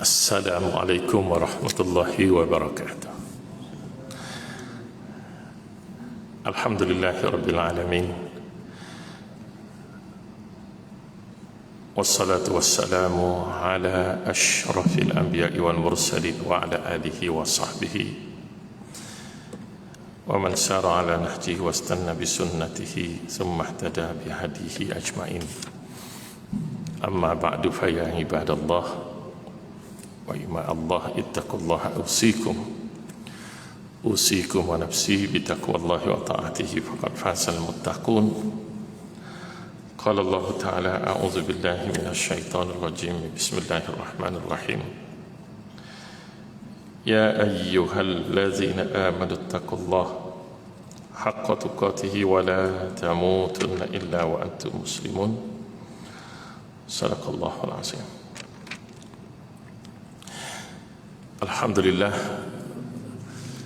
Assalamualaikum warahmatullahi wabarakatuh. Alhamdulillahirabbil alamin. Wassalatu wassalamu ala asyrafil anbiya'i wal mursalin wa ala alihi wa sahbihi wa man sara ala nahjihi wastanna bi sunnatihi thumma ihtada bi hadihi ajma'in. Amma ba'du, fa ya ibadallah wa ima Allah ittaqullaha usikum wa nafsi bitaqwallahi wa ta'atihi faqad fazal muttaqun. Qala Allah ta'ala a'udzu billahi minasy syaithanir rajim. Bismillahirrahmanirrahim. Ya ayyuhallazina amanu ittaqullaha haqqa tuqatih wa la tamutunna illa wa antum muslimun. Shadaqallahul azim. Alhamdulillah,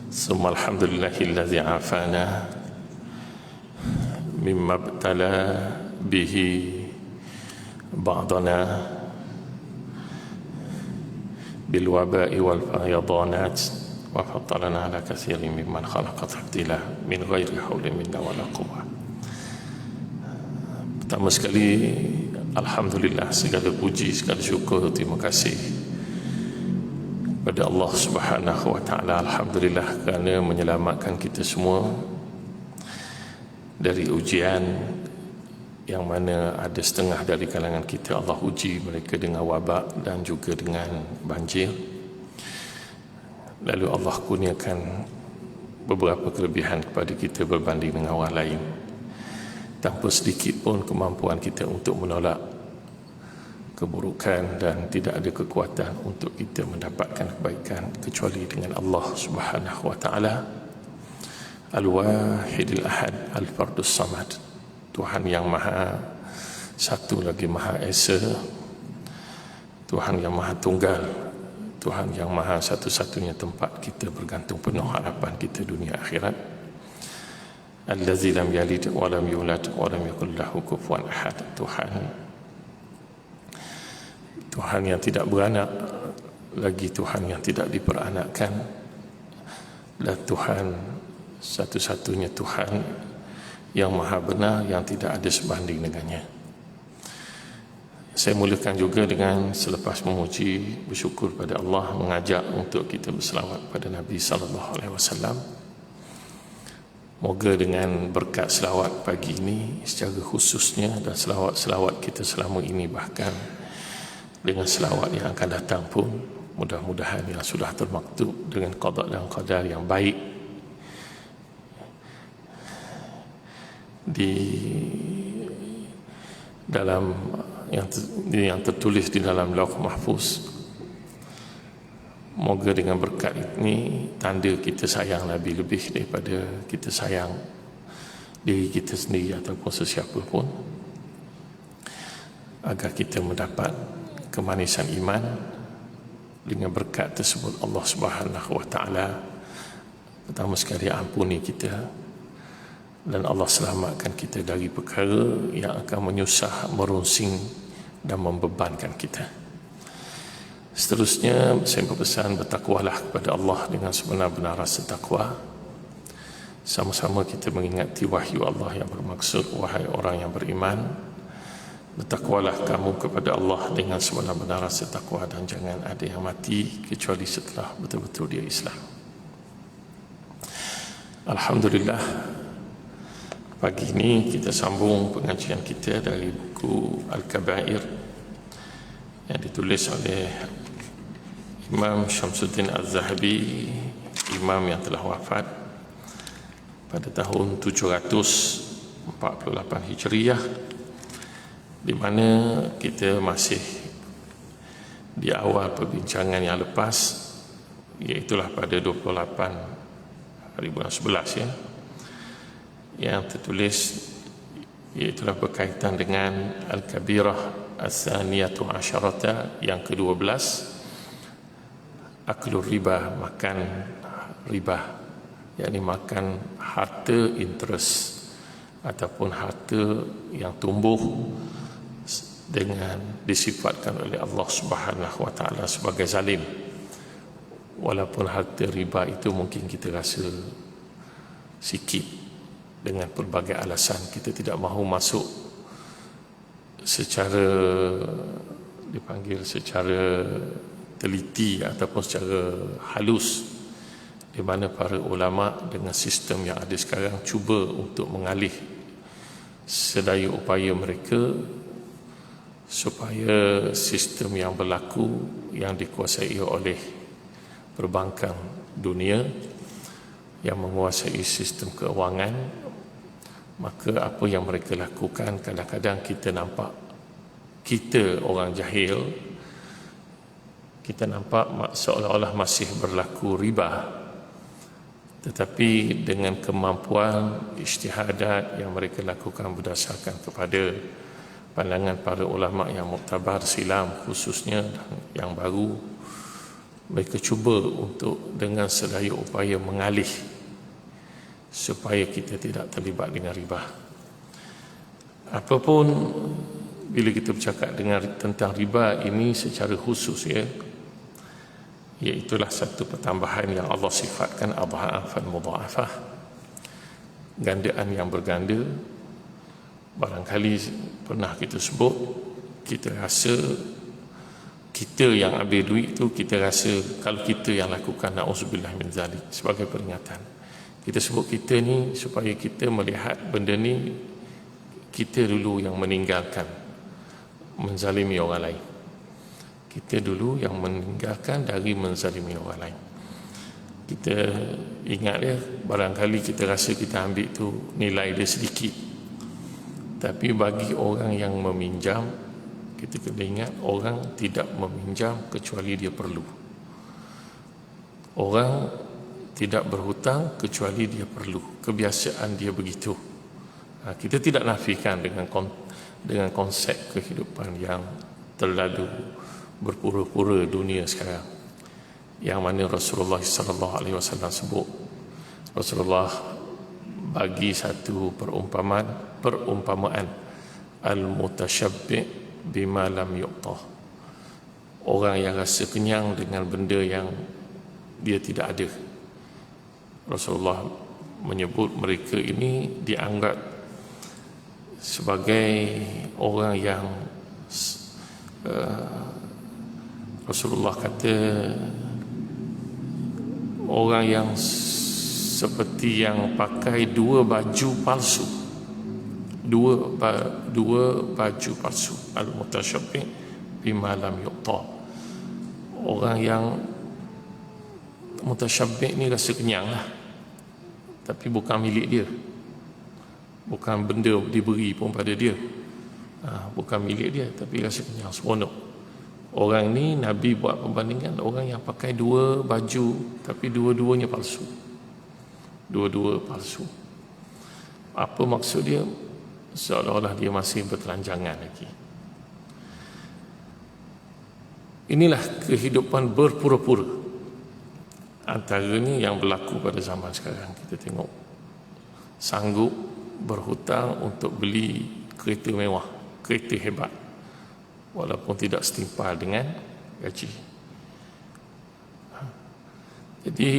summa alhamdulillahillazi afana mimma btala bihi ba'dana bil waba'i wal fayadanat wa faddalana ala katsirin mimman khalaqa tafdila min ghairi haulin minna wala quwwah. Pertama sekali, alhamdulillah, segala puji, segala syukur, terima kasih pada Allah Subhanahu wa taala. Alhamdulillah kerana menyelamatkan kita semua dari ujian yang mana ada setengah dari kalangan kita Allah uji mereka dengan wabak dan juga dengan banjir. Lalu Allah kurniakan beberapa kelebihan kepada kita berbanding dengan orang lain. Tanpa sedikit pun kemampuan kita untuk menolak keburukan dan tidak ada kekuatan untuk kita mendapatkan kebaikan kecuali dengan Allah Subhanahu wa taala. Al-Wahidil Ahad, Al-Fardus Samad, Tuhan yang Maha Satu lagi Maha Esa, Tuhan yang Maha Tunggal, Tuhan yang Maha Satu-satunya tempat kita bergantung penuh harapan kita dunia akhirat. Allazi lam yalid wa lam yulad wa lam yakul lahu kufuwan ahad, Tuhan yang tidak beranak, lagi Tuhan yang tidak diperanakkan, dan Tuhan satu-satunya Tuhan yang maha benar, yang tidak ada sebanding dengannya. Saya mulakan juga dengan selepas memuji, bersyukur pada Allah, mengajak untuk kita berselawat pada Nabi SAW. Moga dengan berkat selawat pagi ini secara khususnya dan selawat-selawat kita selama ini, bahkan dengan selawat yang akan datang pun, mudah-mudahan yang sudah termaktub dengan qada dan qadar yang baik di dalam yang tertulis di dalam Lauh Mahfuz. Moga dengan berkat ini tanda kita sayang Nabi lebih daripada kita sayang diri kita sendiri ataupun sesiapa pun, agar kita mendapat kemanisan iman. Dengan berkat tersebut Allah Subhanahu wa taala pertama sekali ampuni kita, dan Allah selamatkan kita dari perkara yang akan menyusah, merungsing dan membebankan kita. Seterusnya saya berpesan, bertakwalah kepada Allah dengan sebenar-benar rasa takwa. Sama-sama kita mengingati wahyu Allah yang bermaksud, wahai orang yang beriman, bertakwalah kamu kepada Allah dengan sebenar-benar rasa takwa, dan jangan ada yang mati kecuali setelah betul-betul dia Islam. Alhamdulillah, pagi ini kita sambung pengajian kita dari buku Al-Kabair yang ditulis oleh Imam Syamsuddin Az-Zahabi, imam yang telah wafat pada tahun 748 Hijriah, di mana kita masih di awal perbincangan yang lepas, iaitulah pada 28 hari bulan 11 ya, yang tertulis iaitulah berkaitan dengan Al-Kabirah As-Saniyatu Asyarata, yang ke-12, aklur riba, makan riba, yakni makan harta interest ataupun harta yang tumbuh dengan disifatkan oleh Allah Subhanahu wa taala sebagai zalim. Walaupun harta riba itu mungkin kita rasa sikit, dengan pelbagai alasan kita tidak mahu masuk secara secara teliti ataupun secara halus, di mana para ulama dengan sistem yang ada sekarang cuba untuk mengalih sedaya upaya mereka supaya sistem yang berlaku yang dikuasai oleh perbankan dunia yang menguasai sistem keuangan, maka apa yang mereka lakukan, kadang-kadang kita nampak, kita orang jahil, kita nampak seolah-olah masih berlaku riba, tetapi dengan kemampuan ijtihadat yang mereka lakukan berdasarkan kepada pandangan para ulama yang muktabar silam khususnya dan yang baru, mereka cuba untuk dengan sedaya upaya mengalih supaya kita tidak terlibat dengan riba. Apapun bila kita bercakap tentang riba ini secara khusus, iaitulah satu pertambahan yang Allah sifatkan adha'afan mudha'afah, gandaan yang berganda. Barangkali pernah kita sebut, kita rasa kita yang ambil duit tu, kita rasa kalau kita yang lakukan, na'udzubillah min zalik, sebagai peringatan. Kita sebut kita ni supaya kita melihat benda ni kita dulu yang meninggalkan menzalimi orang lain. Kita dulu yang meninggalkan dari menzalimi orang lain. Kita ingat barangkali kita rasa kita ambil tu nilai dia sedikit, tapi bagi orang yang meminjam, kita kena ingat orang tidak meminjam kecuali dia perlu. Orang tidak berhutang kecuali dia perlu. Kebiasaan dia begitu. Kita tidak nafikan dengan konsep kehidupan yang terlalu berpura-pura dunia sekarang, yang mana Rasulullah SAW sebut. Rasulullah bagi satu perumpamaan al-mutasyabbi' bima lam yu'tah, orang yang rasa kenyang dengan benda yang dia tidak ada. Rasulullah menyebut mereka ini dianggap sebagai orang yang Rasulullah kata orang yang seperti yang pakai dua baju palsu, dua baju palsu. Al-mutasyabbi' bima lam yu'ta. Orang yang mutasyabbi' ni rasa kenyang lah, tapi bukan milik dia, bukan benda diberi pun pada dia, bukan milik dia, tapi rasa kenyang, seronok. Orang ni Nabi buat perbandingan orang yang pakai dua baju tapi dua-duanya palsu. Dua-dua palsu. Apa maksud dia? Seolah-olah dia masih bertelanjangan lagi. Inilah kehidupan berpura-pura. Antaranya yang berlaku pada zaman sekarang. Kita tengok sanggup berhutang untuk beli kereta mewah, kereta hebat, walaupun tidak setimpal dengan gaji. Jadi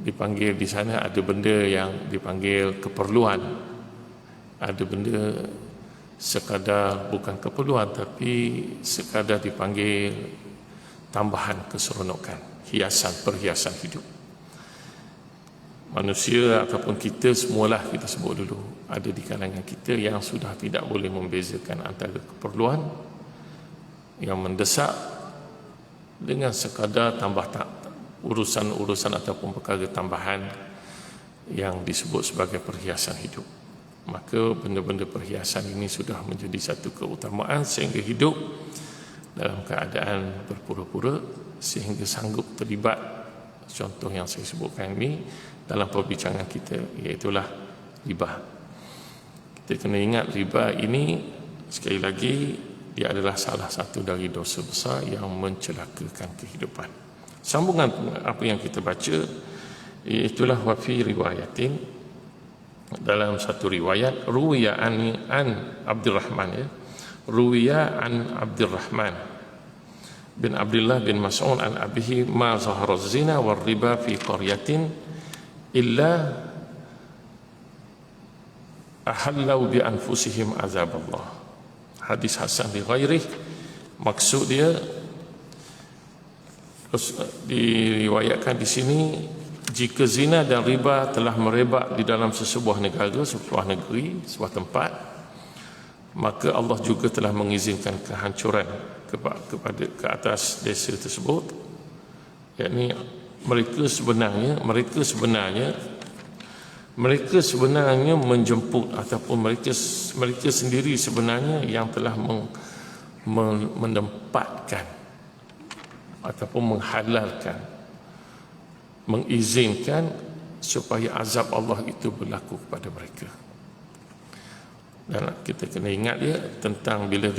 dipanggil di sana ada benda yang dipanggil keperluan, ada benda sekadar bukan keperluan tapi sekadar dipanggil tambahan keseronokan, perhiasan hidup. Manusia ataupun kita semualah, kita sebut dulu, ada di kalangan kita yang sudah tidak boleh membezakan antara keperluan yang mendesak dengan sekadar urusan-urusan ataupun perkara tambahan yang disebut sebagai perhiasan hidup. Maka benda-benda perhiasan ini sudah menjadi satu keutamaan sehingga hidup dalam keadaan berpura-pura sehingga sanggup terlibat contoh yang saya sebutkan ini dalam perbincangan kita, iaitulah riba. Kita kena ingat riba ini sekali lagi dia adalah salah satu dari dosa besar yang mencelakakan kehidupan. Sambungan apa yang kita baca, itulah wa fi riwayatin, dalam satu riwayat, ruwiya an Abdurrahman, ruwiya an Abdurrahman bin Abdullah bin Mas'ud an abihi ma zahara zina war riba fi qaryatin illa ahallau bi anfusihim azab Allah. Hadis hasan li ghairi. Maksud dia diriwayatkan di sini, jika zina dan riba telah merebak di dalam sesebuah negara, sebuah negeri, sebuah tempat, maka Allah juga telah mengizinkan kehancuran kepada ke atas desa tersebut. Yakni mereka sebenarnya menjemput, ataupun mereka sendiri sebenarnya yang telah menempatkan ataupun menghalalkan, mengizinkan supaya azab Allah itu berlaku kepada mereka. Dan kita kena ingat dia tentang bila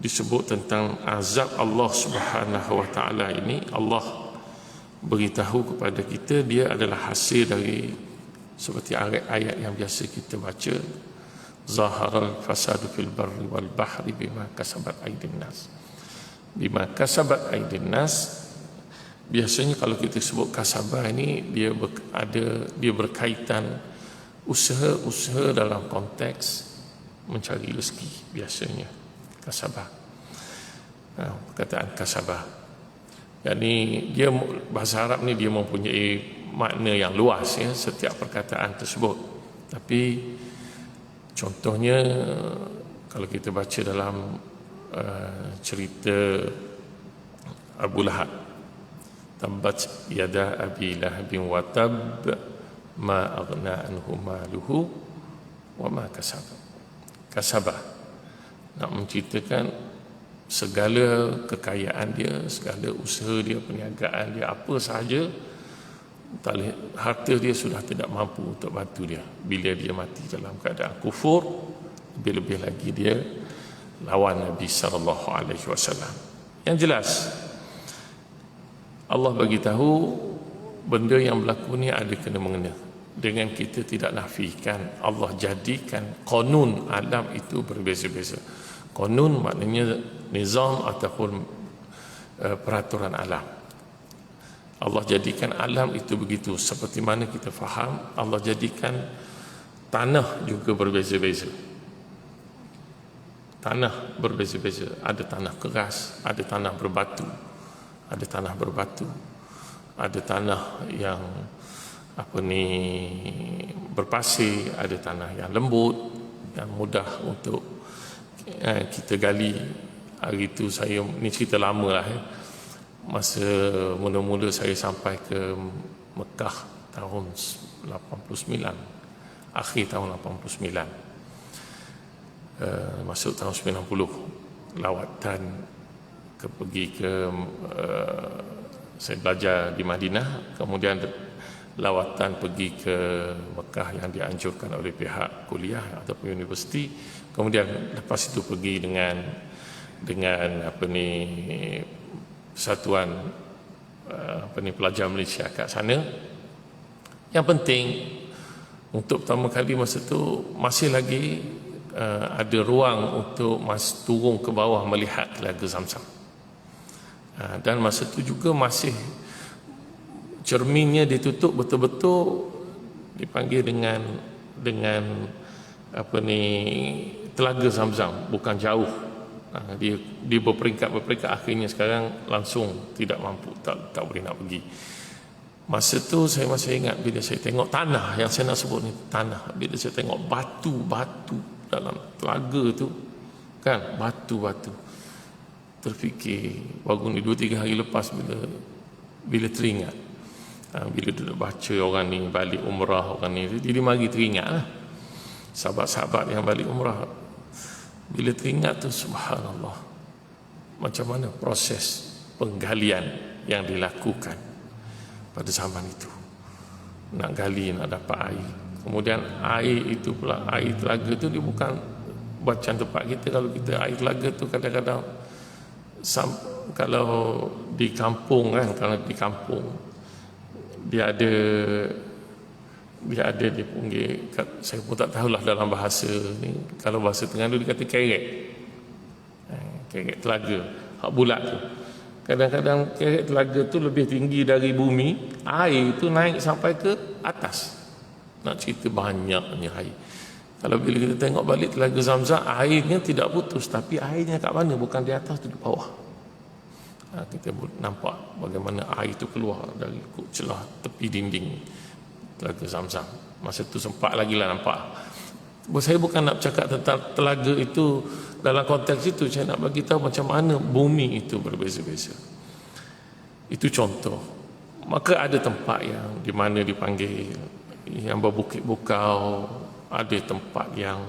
disebut tentang azab Allah Subhanahu wa taala ini, Allah beritahu kepada kita dia adalah hasil dari seperti ayat yang biasa kita baca, zaharal fasadu fil barri wal bahri bima kasabat aydin nas. Bima kasabat aydin nas, biasanya kalau kita sebut kasabah ini dia berkaitan usaha-usaha dalam konteks mencari rezeki, biasanya kasabah. Perkataan kasabah, yakni dia bahasa Arab ni dia mempunyai makna yang luas ya, setiap perkataan tersebut. Tapi contohnya kalau kita baca dalam cerita Abu Lahab, tabbat yada abi lahabin wa tab ma aghna anhu maluhu wa ma kasabah, nak menceritakan segala kekayaan dia, segala usaha dia, perniagaan dia, apa sahaja, harta dia sudah tidak mampu untuk bantu dia bila dia mati dalam keadaan kufur. Lebih-lebih lagi dia lawan Nabi sallallahu alaihi wasallam. Yang jelas Allah bagi tahu benda yang berlaku ni ada kena mengena. Dengan kita tidak nafikan, Allah jadikan konun alam itu berbeza-beza. Konun maknanya nizam ataupun peraturan alam. Allah jadikan alam itu begitu. Seperti mana kita faham, Allah jadikan tanah juga berbeza-beza. Tanah berbeza-beza. Ada tanah keras, ada tanah berbatu, ada tanah berbatu, ada tanah yang berpasir, ada tanah yang lembut, yang mudah untuk kita gali. Hari itu saya, ni cerita lama lah masa mula-mula saya sampai ke Mekah tahun 89, akhir tahun 89, masuk tahun 90, lawatan pergi ke saya belajar di Madinah, kemudian lawatan pergi ke Mekah yang dianjurkan oleh pihak kuliah ataupun universiti. Kemudian lepas itu pergi dengan persatuan pelajar Malaysia kat sana. Yang penting untuk pertama kali masa tu masih lagi ada ruang untuk turun ke bawah melihat Telaga Zamzam. Dan masa tu juga masih cerminnya ditutup betul-betul, dipanggil dengan Telaga Zamzam, bukan jauh. Dia berperingkat, akhirnya sekarang langsung tidak mampu, tak boleh nak pergi. Masa tu saya masih ingat bila saya tengok tanah, yang saya nak sebut ni tanah, bila saya tengok batu-batu dalam telaga tu kan, batu-batu, terfikir baru ni 2-3 hari lepas bila teringat, bila duduk baca orang ni balik umrah, orang ni jadi mari teringat lah sahabat-sahabat yang balik umrah. Bila teringat tu, subhanallah, macam mana proses penggalian yang dilakukan pada zaman itu. Nak gali, nak dapat air. Kemudian air itu pula, air telaga tu dia bukan macam tempat kita. Kalau kita air telaga tu kadang-kadang kalau di kampung kan, kalau di kampung dia ada dia ada, dia panggil, saya pun tak tahulah dalam bahasa ni, kalau bahasa Terengganu dia kata kerek, kerek telaga, hak bulat tu. Kadang-kadang kerek telaga tu lebih tinggi dari bumi, air tu naik sampai ke atas. Nak cerita banyaknya air. Kalau bila kita tengok balik telaga Zamzam, airnya tidak putus, tapi airnya kat mana? Bukan di atas, tu di bawah. Kita nampak bagaimana air itu keluar dari celah tepi dinding telaga Zamzam. Masa tu sempat lagi lah nampak. Saya bukan nak cakap tentang telaga itu dalam konteks itu, saya nak bagi tahu macam mana bumi itu berbeza-beza. Itu contoh. Maka ada tempat yang di mana dipanggil yang berbukit bukau, ada tempat yang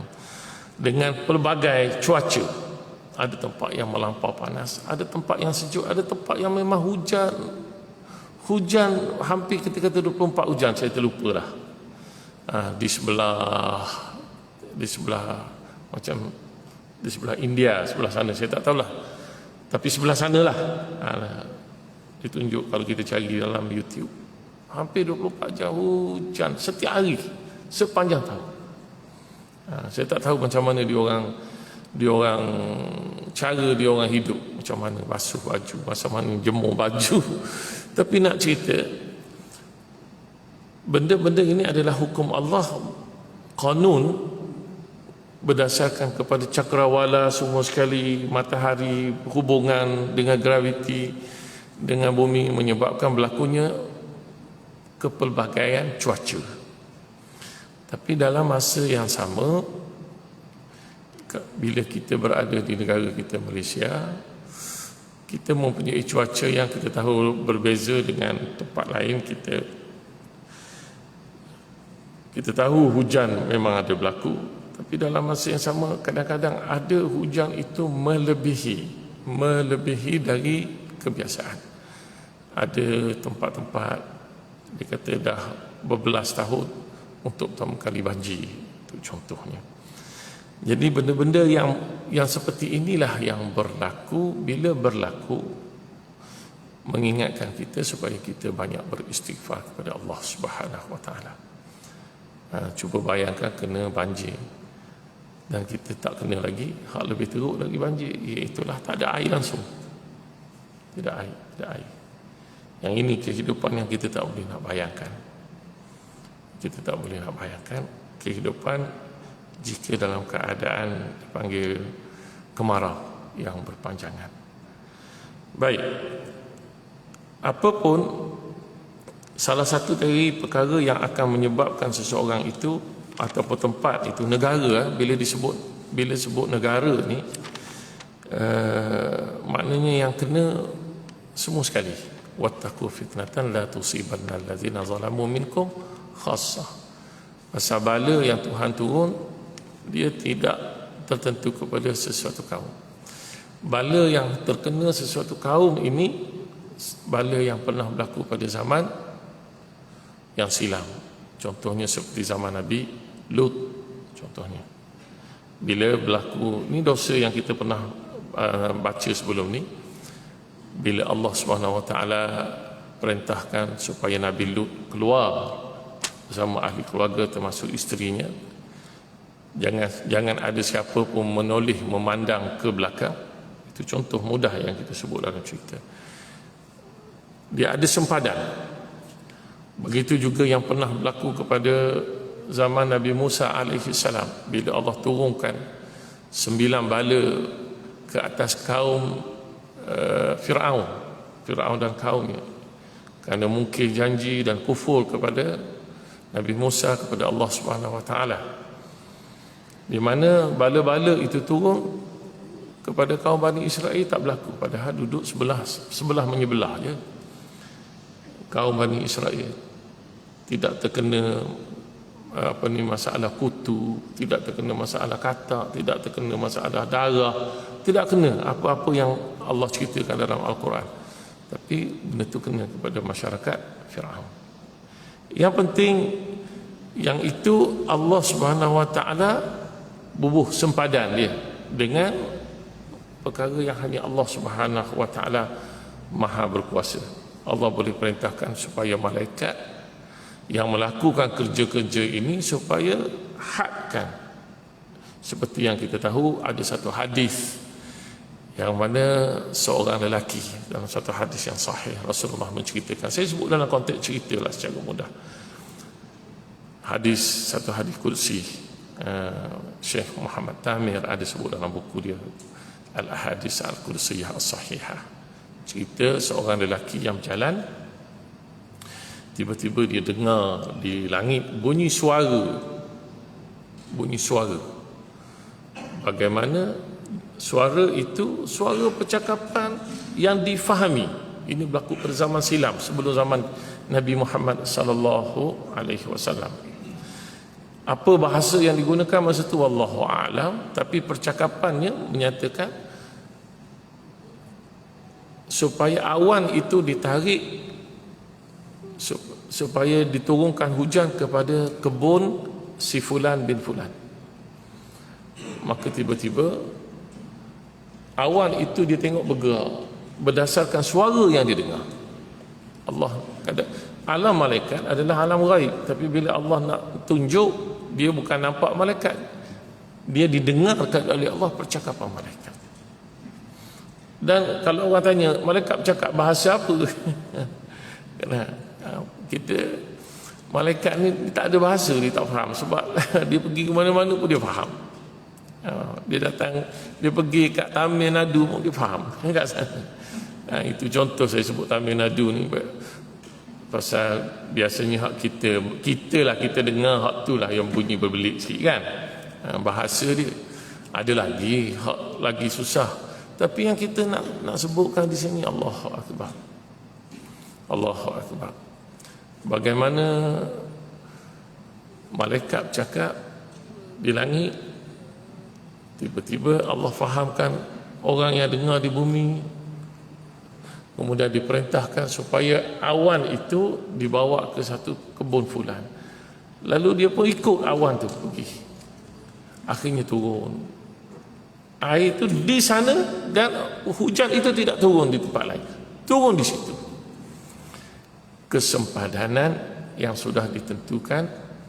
dengan pelbagai cuaca, ada tempat yang melampau panas, ada tempat yang sejuk, ada tempat yang memang hujan hampir ketika 24 hujan, saya terlupalah. Di sebelah macam di sebelah India, sebelah sana, saya tak tahulah, tapi sebelah sanalah ditunjuk kalau kita cari dalam YouTube. Hampir 24 jam hujan setiap hari sepanjang tahun. Saya tak tahu macam mana cara dia orang hidup, macam mana basuh baju, macam mana jemur baju. Tapi nak cerita, benda-benda ini adalah hukum Allah, qanun, berdasarkan kepada cakrawala semua sekali, matahari hubungan dengan graviti dengan bumi menyebabkan berlakunya kepelbagaian cuaca. Tapi dalam masa yang sama, bila kita berada di negara kita Malaysia, kita mempunyai cuaca yang kita tahu berbeza dengan tempat lain. Kita tahu hujan memang ada berlaku, tapi dalam masa yang sama kadang-kadang ada hujan itu melebihi dari kebiasaan. Ada tempat-tempat dia kata dah berbelas tahun untuk pertama kali banjir, itu contohnya. Jadi benda-benda yang seperti inilah yang berlaku. Bila berlaku, mengingatkan kita supaya kita banyak beristighfar kepada Allah Subhanahu Wa Taala. Cuba bayangkan kena banjir dan kita tak kena lagi, hal lebih teruk lagi banjir, iaitulah tak ada air langsung. Tidak air. Yang ini kehidupan yang kita tak boleh nak bayangkan. Kita tak boleh nak bayangkan kehidupan jika dalam keadaan dipanggil kemarau yang berpanjangan. Baik, apapun salah satu dari perkara yang akan menyebabkan seseorang itu ataupun tempat itu, negara, bila sebut negara ni, maknanya yang kena semua sekali. Wattaqu fitnatan la tusibanna allazina zalamu minkum khassah. Pasal bala yang Tuhan turun, dia tidak tertentu kepada sesuatu kaum. Bala yang terkena sesuatu kaum ini bala yang pernah berlaku pada zaman yang silam. Contohnya seperti zaman Nabi Lut, contohnya. Bila berlaku, ni dosa yang kita pernah baca sebelum ni, bila Allah Subhanahu Wa Taala perintahkan supaya Nabi Lut keluar bersama ahli keluarga termasuk isterinya, jangan ada siapa pun menoleh memandang ke belakang. Itu contoh mudah yang kita sebut dalam cerita. Dia ada sempadan. Begitu juga yang pernah berlaku kepada zaman Nabi Musa alaihi salam, bila Allah turunkan 9 bala ke atas kaum Fir'aun dan kaumnya kerana mungkir janji dan kufur kepada Nabi Musa, kepada Allah Subhanahu Wa Taala, di mana bala-bala itu turun kepada kaum Bani Israel tak berlaku, padahal duduk sebelah menyebelah je. Kaum Bani Israel tidak terkena masalah kutu, tidak terkena masalah katak, tidak terkena masalah darah, tidak kena apa-apa yang Allah ceritakan dalam Al-Quran. Tapi benda itu kena kepada masyarakat Fir'aun. Yang penting, yang itu Allah Subhanahu Wa Taala bubuh sempadan dia dengan perkara yang hanya Allah Subhanahu Wa Taala Maha berkuasa. Allah boleh perintahkan supaya malaikat yang melakukan kerja-kerja ini supaya hadkan. Seperti yang kita tahu, ada satu hadis yang mana seorang lelaki, dalam satu hadis yang sahih Rasulullah menceritakan, saya sebut dalam konteks cerita lah secara mudah, satu hadis kursi. Syekh Muhammad Tamir ada sebut dalam buku dia Al-Ahadits Al-Qudsiyah As-Sahihah, cerita seorang lelaki yang berjalan, tiba-tiba dia dengar di langit bunyi suara. Bagaimana suara itu? Suara percakapan yang difahami. Ini berlaku pada zaman silam, sebelum zaman Nabi Muhammad sallallahu alaihi wasallam. Apa bahasa yang digunakan masa itu wallahu a'lam, tapi percakapannya menyatakan supaya awan itu ditarik, supaya diturunkan hujan kepada kebun si fulan bin fulan. Maka tiba-tiba awan itu dia tengok bergerak berdasarkan suara yang dia dengar. Allah kata, alam malaikat adalah alam ghaib, tapi bila Allah nak tunjuk, dia bukan nampak malaikat, dia didengarkan oleh Allah percakapan malaikat. Dan kalau orang tanya, malaikat bercakap bahasa apa? Kita, malaikat ni tak ada bahasa, dia tak faham. Sebab dia pergi ke mana-mana pun dia faham. Dia datang, dia pergi kat Tamil Nadu pun dia faham. Kat sana. Itu contoh saya sebut Tamil Nadu ni, pasal biasanya hak kita dengar hak tu lah yang bunyi berbelit sikit kan. Bahasa dia ada lagi hak lagi susah, tapi yang kita nak sebutkan di sini Allahu Akbar. Allahu Akbar. Bagaimana malaikat bercakap di langit, tiba-tiba Allah fahamkan orang yang dengar di bumi, kemudian diperintahkan supaya awan itu dibawa ke satu kebun fulan. Lalu dia pun ikut awan tu pergi. Akhirnya turun air itu di sana, dan hujan itu tidak turun di tempat lain, turun di situ. Kesempadanan yang sudah ditentukan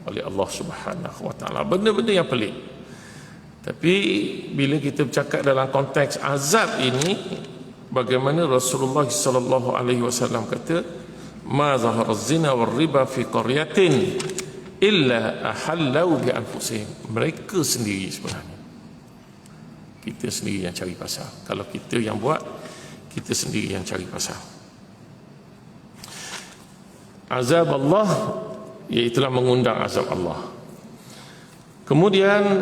oleh Allah Subhanahu wa taala, benda-benda yang pelik. Tapi bila kita bercakap dalam konteks azab ini, bagaimana Rasulullah sallallahu alaihi wasallam kata, ma zahara az-zina war riba fi qaryatin illa ahallau bi anfusihim. Mereka sendiri sebenarnya, kita sendiri yang cari pasal. Kalau kita yang buat, kita sendiri yang cari pasal. Azab Allah, iaitulah mengundang azab Allah. Kemudian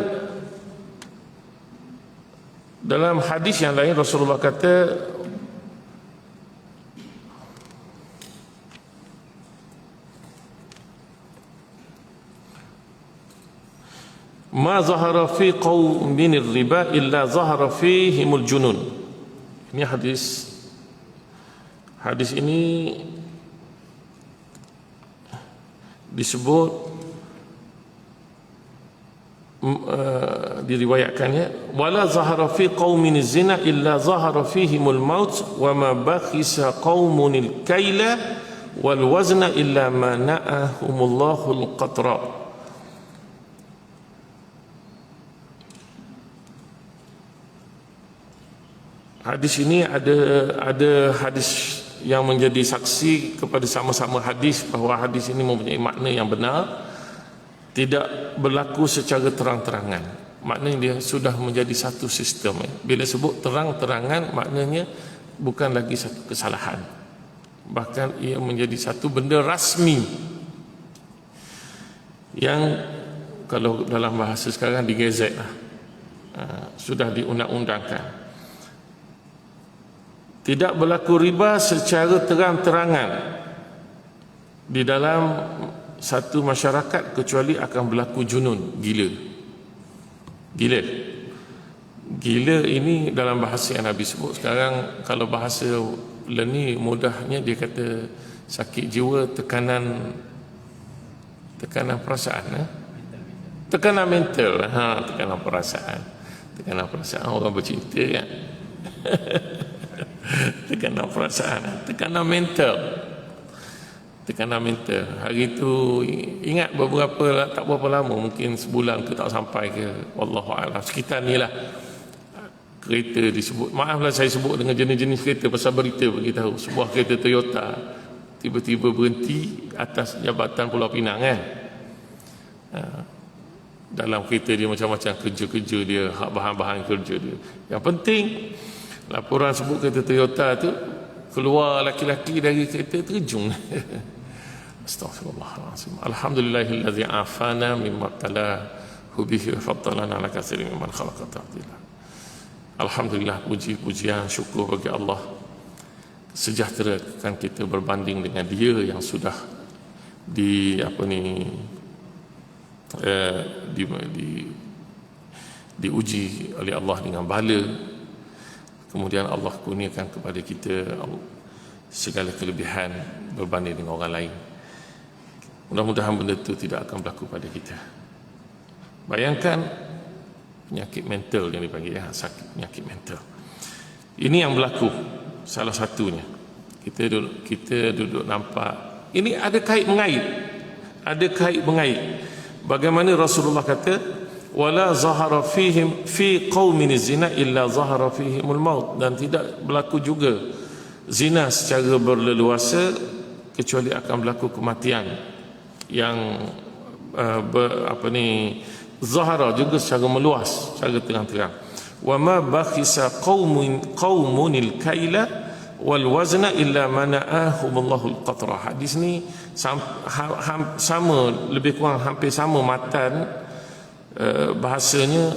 dalam hadis yang lain Rasulullah kata, ma zahara fi qaumin riba illa zahara fihimul junun. Ini hadis ini disebut, diriwayatkannya, wala zahara fi qaumin zina illa zahara fihimul maut wa ma bakhisa qaumunil kaila wal wazna illa ma na'ahumullahu al-qatra. Hadis ini ada hadis yang menjadi saksi kepada sama-sama hadis bahawa hadis ini mempunyai makna yang benar, tidak berlaku secara terang-terangan. Maknanya dia sudah menjadi satu sistem. Bila sebut terang-terangan, maknanya bukan lagi satu kesalahan, bahkan ia menjadi satu benda rasmi yang kalau dalam bahasa sekarang digezet lah, sudah diundang-undangkan. Tidak berlaku riba secara terang-terangan di dalam satu masyarakat kecuali akan berlaku junun, gila ini dalam bahasa yang Nabi sebut. Sekarang kalau bahasa ni mudahnya dia kata sakit jiwa, tekanan perasaan, tekanan mental, tekanan perasaan orang bercinta kan. Tekanan perasaan, tekanan mental. tekanan mental. Hari tu ingat tak berapa lama, mungkin sebulan ke tak sampai ke, wallahu a'lam, sekitar ni lah, kereta disebut, maaflah saya sebut dengan jenis-jenis kereta pasal berita beritahu, sebuah kereta Toyota tiba-tiba berhenti atas jabatan Pulau Pinang kan. Dalam kereta dia macam-macam kerja-kerja dia, bahan-bahan kerja dia. Yang penting laporan sebut kereta Toyota tu, keluar laki-laki dari kereta terjun. Astaghfirullahalazim. Alhamdulillahillazi afana mimma talahu bihi wa faddalana ala katsirin mimman khalaqa tafdila. Alhamdulillah, puji-pujian syukur bagi Allah, sejahterakan kita berbanding dengan dia yang sudah diuji oleh Allah dengan bala. Kemudian Allah kurniakan kepada kita segala kelebihan berbanding dengan orang lain. Mudah-mudahan benda itu tidak akan berlaku pada kita. Bayangkan penyakit mental yang dipanggil, sakit penyakit mental. Ini yang berlaku, salah satunya. Kita duduk nampak. Ini ada kait mengait. Ada kait mengait. Bagaimana Rasulullah kata, wala zahara fihim fi qaumin zina illa zahara fihimul maut, dan tidak berlaku juga zina secara berleluasa kecuali akan berlaku kematian yang zahara juga secara meluas, secara terang-terang. Wa ma bakhisa qaumunil kaila wal wazna illa mana'ahumullahu al-qatra. Hadis ni sama, lebih kurang hampir sama matan bahasanya,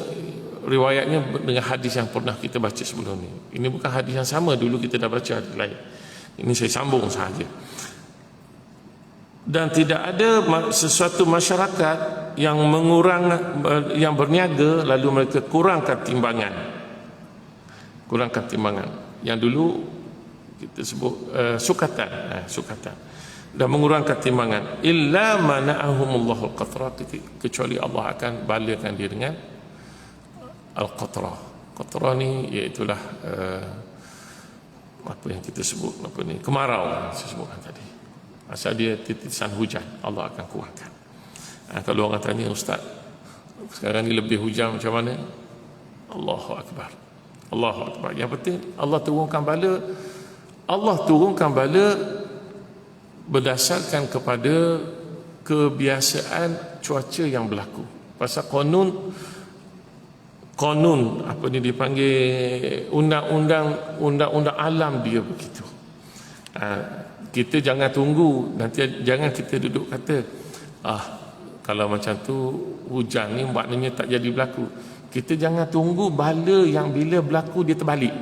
riwayatnya dengan hadis yang pernah kita baca sebelum ni. Ini bukan hadis yang sama, dulu kita dah baca hadis lain. Ini saya sambung sahaja. Dan tidak ada sesuatu masyarakat yang yang berniaga lalu mereka kurangkan timbangan. Yang dulu kita sebut sukatan. Dan mengurangkan timbangan. Illa mana'ahumullahu al-qatra, kecuali Allah akan balakan dia dengan al-qatra. Qatra ni iaitulah apa yang kita sebut kemarau saya sebutkan tadi. Asal dia titisan hujan, Allah akan kurangkan. Kalau orang tanya, ustaz, sekarang ni lebih hujan macam mana? Allahu akbar. Yang penting Allah turunkan bala berdasarkan kepada kebiasaan cuaca yang berlaku. Pasal konun apa ni dipanggil, undang-undang alam dia begitu. Kita jangan tunggu, nanti jangan kita duduk kata kalau macam tu hujan ni maknanya tak jadi berlaku. Kita jangan tunggu bala yang bila berlaku dia terbalik.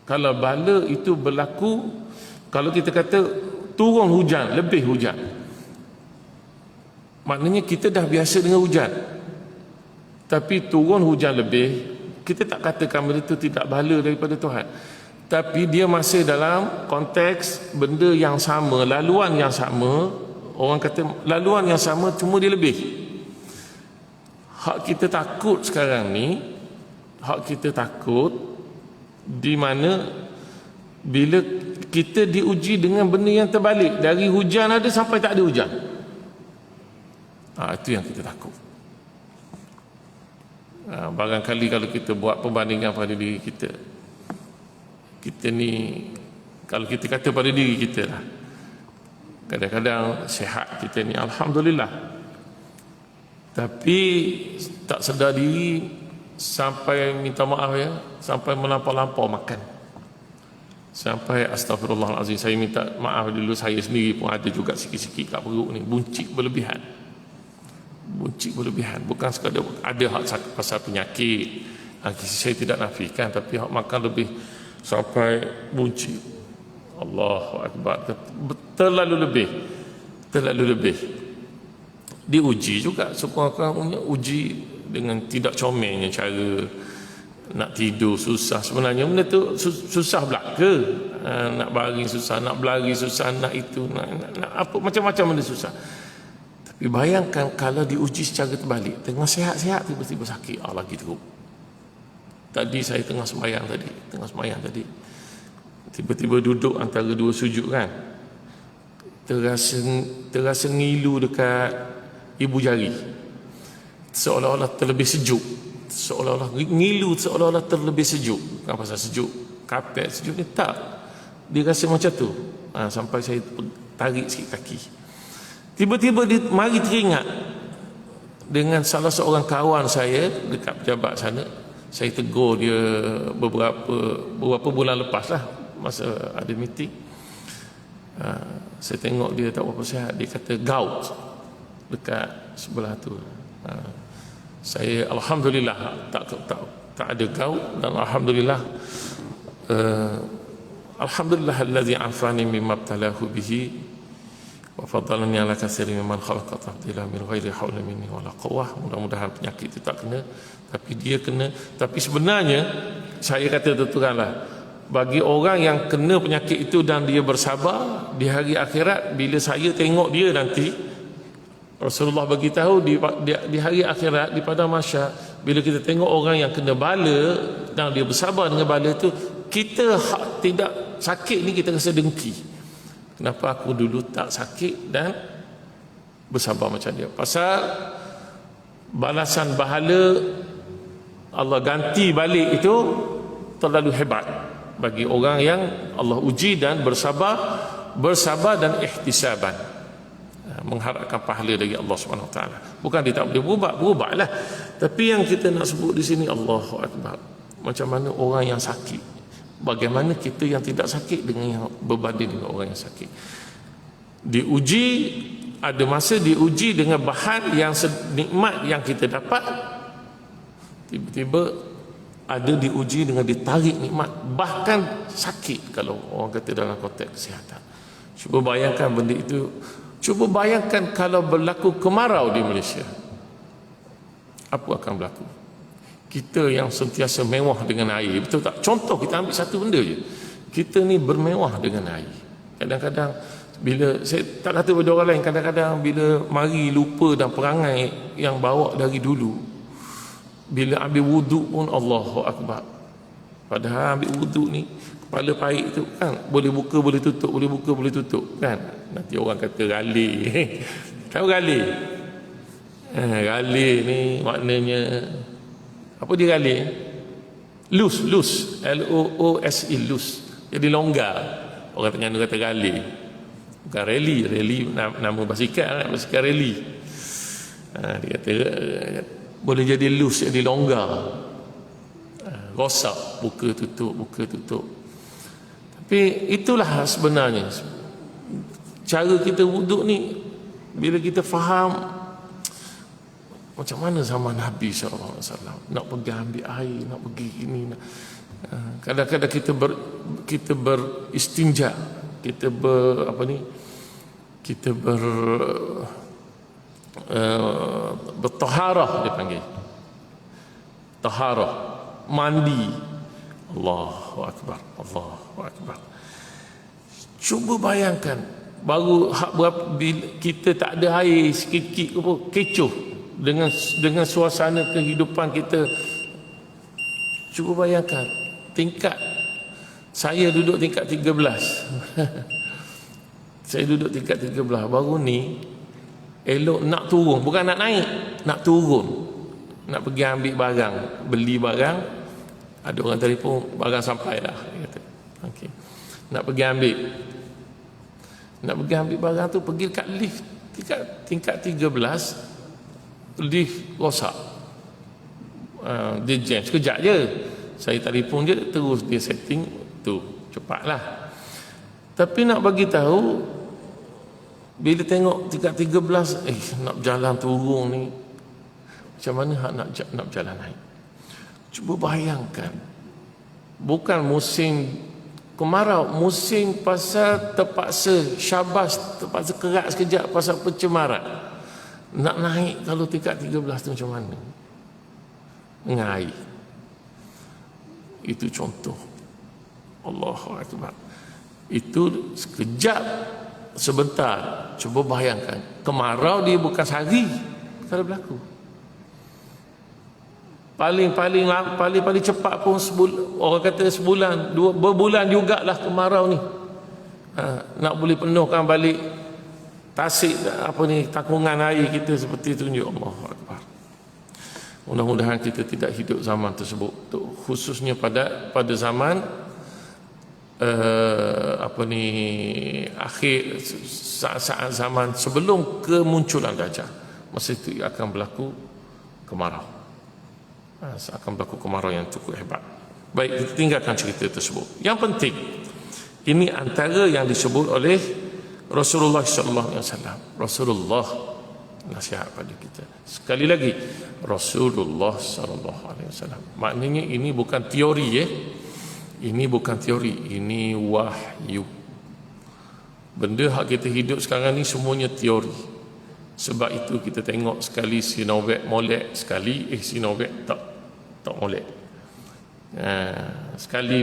Kalau bala itu berlaku, kalau kita kata turun hujan, lebih hujan, maknanya kita dah biasa dengan hujan. Tapi turun hujan lebih, kita tak katakan benda itu tidak bala daripada Tuhan. Tapi dia masih dalam konteks benda yang sama, laluan yang sama. Orang kata laluan yang sama, cuma dia lebih. Hak kita takut sekarang ni, di mana bila kita diuji dengan benda yang terbalik, dari hujan ada sampai tak ada hujan. Itu yang kita takut. Barangkali kalau kita buat perbandingan pada diri kita ni, kalau kita kata pada diri kita lah, kadang-kadang sihat kita ni alhamdulillah, tapi tak sedar diri sampai minta maaf sampai melampau-lampau makan, sampai astagfirullahalazim, saya minta maaf dulu, saya sendiri pun ada juga sikit-sikit kat perut ni, buncit berlebihan. Bukan sekadar ada hak pasal penyakit, saya tidak nafikan, tapi hak makan lebih sampai buncit. Allahu akbar, terlalu lebih. Diuji juga, sekurang-kurangnya uji dengan tidak comelnya cara nak tidur susah. Sebenarnya benda tu susah belaka. Nak baring susah, nak berlari susah, nak itu, nak apa, macam-macam benda susah. Tapi bayangkan kalau diuji secara terbalik, tengah sihat-sihat tiba-tiba sakit, lagi teruk. Tadi saya tengah sembahyang tadi, tiba-tiba duduk antara dua sujud kan, terasa ngilu dekat ibu jari, seolah-olah terlebih sejuk, seolah-olah ngilu, seolah-olah terlebih sejuk. Bukan pasal sejuk kapet, sejuk ni tak, dia rasa macam tu. Sampai saya tarik sikit kaki, tiba-tiba dia mari teringat dengan salah seorang kawan saya dekat pejabat sana. Saya tegur dia beberapa bulan lepas lah, masa ada meeting. Saya tengok dia tak berapa sihat. Dia kata gout dekat sebelah tu. Saya alhamdulillah tak ada gout, dan alhamdulillah alhamdulillah allazi afani mimma ibtalahu bihi wa faddalani ala katsirin mimman khalaqa tafdila min ghairi haula minni wala quwwah. Mudah-mudahan penyakit itu tak kena, tapi dia kena. Tapi sebenarnya saya kata teranglah, bagi orang yang kena penyakit itu dan dia bersabar, di hari akhirat bila saya tengok dia nanti, Rasulullah bagi tahu di hari akhirat, di padang mahsyar, bila kita tengok orang yang kena bala dan dia bersabar dengan bala itu, kita tidak sakit ni kita rasa dengki. Kenapa aku dulu tak sakit dan bersabar macam dia? Pasal balasan pahala Allah ganti balik itu terlalu hebat bagi orang yang Allah uji dan bersabar dan ihtisaban, mengharapkan pahala dari Allah Subhanahu Wa Taala. Bukan dia tak boleh berubahlah. Tapi yang kita nak sebut di sini, Allahu Akbar, macam mana orang yang sakit, bagaimana kita yang tidak sakit dengan yang berbanding dengan orang yang sakit. Diuji, ada masa diuji dengan bahan yang nikmat yang kita dapat, tiba-tiba ada diuji dengan ditarik nikmat, bahkan sakit kalau orang kata dalam konteks kesihatan. Cuba bayangkan benda itu. Cuba bayangkan kalau berlaku kemarau di Malaysia, apa akan berlaku? Kita yang sentiasa mewah dengan air, betul tak? Contoh, kita ambil satu benda je, kita ni bermewah dengan air. Kadang-kadang bila, saya tak kata pada orang lain, kadang-kadang bila mari lupa dan perangai yang bawa dari dulu, bila ambil wuduk pun Allahu Akbar. Padahal ambil wuduk ni, kepala paik tu kan, boleh buka boleh tutup, boleh buka boleh tutup kan. Nanti orang kata ralik. Tahu ralik? Ralik ni maknanya apa dia ralik? Loose, L-O-O-S-E, loose. Jadi longgar. Orang Terengganu kata ralik. Bukan rally nama basikal rally. Dia kata boleh jadi loose, jadi longgar. Rosak, buka tutup. Tapi itulah sebenarnya cara kita wuduk ni. Bila kita faham macam mana zaman Nabi SAW, nak pergi ambil air, nak pergi ini, kadang-kadang kita beristinja, kita bertaharah, dia panggil taharah, mandi. Allahu Akbar. Cuba bayangkan, baru bila kita tak ada air sikit-sikit kecoh dengan suasana kehidupan kita. Cuba bayangkan tingkat, saya duduk tingkat 13. Saya duduk tingkat 13 baru ni, elok nak turun, bukan nak naik, nak turun, nak pergi ambil barang, beli barang. Ada orang telefon, barang sampai dah, okay. Nak pergi ambil barang tu, pergi dekat lift tingkat 13, lift rosak. Dia jam sekejap je, saya telefon je, terus dia setting tu, cepatlah. Tapi nak bagi tahu, bila tengok tingkat 13, nak berjalan turun ni, macam mana nak berjalan naik? Cuba bayangkan, bukan musim kemarau, musim pasal terpaksa syabas, terpaksa kerak sekejap pasal pencemaran. Nak naik kalau tingkat 13 tu macam mana? Dengan air. Itu contoh. Allahu Akbar. Itu sekejap, sebentar. Cuba bayangkan, kemarau dia bukan sehari kalau berlaku. paling cepat pun orang kata sebulan, berbulan jugalah kemarau ni. Nak boleh penuhkan balik tasik tangkungan air kita seperti tunjuk. Allahu Akbar. Mudah-mudahan kita tidak hidup zaman tersebut, khususnya pada zaman akhir saat zaman sebelum kemunculan Dajjal. Masa itu akan berlaku kemarau. Akan berlaku kemarau yang cukup hebat. Baik, kita tinggalkan cerita tersebut. Yang penting, ini antara yang disebut oleh Rasulullah sallallahu alaihi wasallam. Rasulullah nasihat pada kita. Sekali lagi, Rasulullah sallallahu alaihi wasallam. Maknanya ini bukan teori ya. Ini bukan teori, ini wahyu. Benda hak kita hidup sekarang ni semuanya teori. Sebab itu kita tengok sekali Sinovac molek, sekali Sinovac tak molek. Sekali